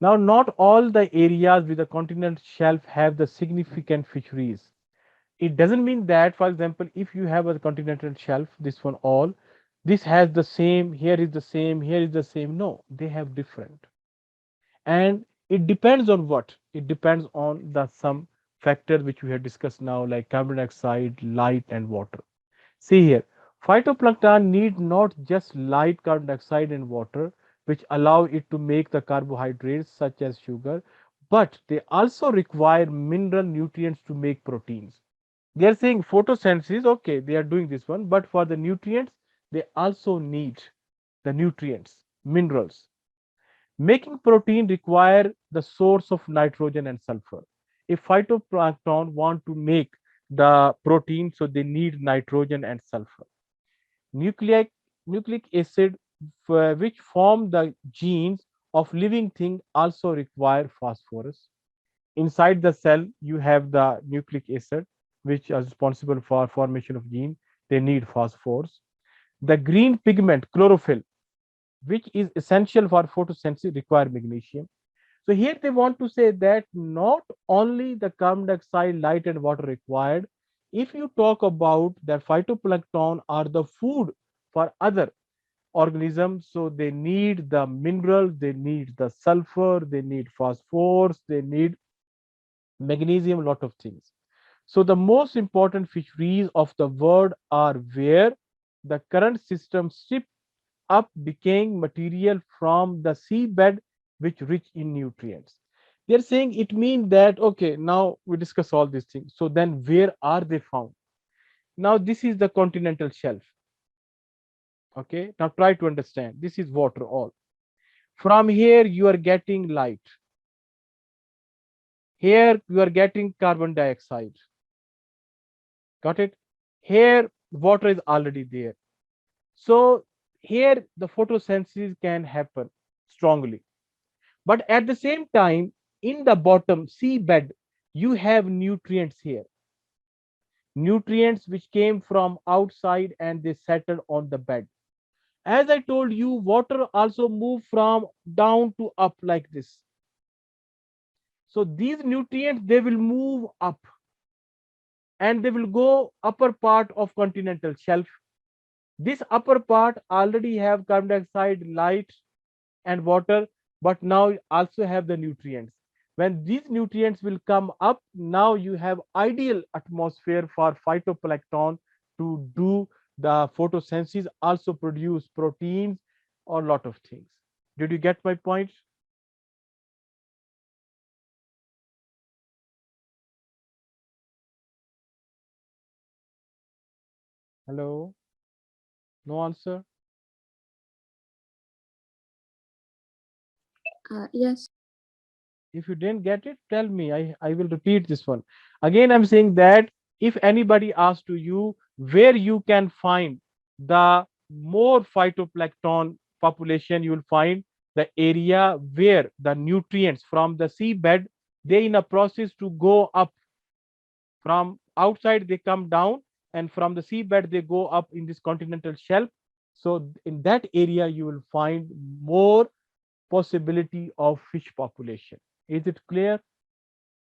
Now, not all the areas with the continental shelf have the significant fisheries. It doesn't mean that, for example, if you have a continental shelf, this one all, this has the same, here is the same, here is the same. No, they have different. And it depends on what? It depends on the some factors which we have discussed now, like carbon dioxide, light, and water. See here, phytoplankton need not just light carbon dioxide and water, which allow it to make the carbohydrates such as sugar, but they also require mineral nutrients to make proteins. They are saying photosynthesis, okay, they are doing this one, but for the nutrients, they also need the nutrients, minerals. Making protein require the source of nitrogen and sulfur. If phytoplankton want to make the protein, so they need nitrogen and sulfur. Nucleic nucleic acid, which form the genes of living thing, also require phosphorus. Inside the cell, you have the nucleic acid, which is responsible for formation of gene. They need phosphorus. The green pigment chlorophyll, which is essential for photosynthesis, require magnesium. So here they want to say that not only the carbon dioxide, light, and water required. If you talk about that phytoplankton are the food for other organisms, so they need the minerals, they need the sulfur, they need phosphorus, they need magnesium, a lot of things. So the most important fisheries of the world are where the current system strip up decaying material from the seabed which rich in nutrients. They're saying it means that, okay, now we discuss all these things. So then where are they found? Now this is the continental shelf. Okay, now try to understand. This is water all. From here you are getting light. Here you are getting carbon dioxide. Got it? Here water is already there. So here the photosynthesis can happen strongly. But at the same time, in the bottom seabed, you have nutrients here. Nutrients which came from outside and they settled on the bed. As I told you, water also move from down to up like this. So these nutrients, they will move up and they will go upper part of continental shelf. This upper part already have carbon dioxide, light, and water, but now also have the nutrients. When these nutrients will come up, now you have ideal atmosphere for phytoplankton to do the photosynthesis, also produce proteins or lot of things. Did you get my point? Hello? No answer? Yes. If you didn't get it, tell me. I will repeat this one. Again, I'm saying that if anybody asks to you where you can find the more phytoplankton population, you will find the area where the nutrients from the seabed, they in a process to go up. From outside they come down, and from the seabed they go up in this continental shelf. So in that area you will find more possibility of fish population. Is it clear?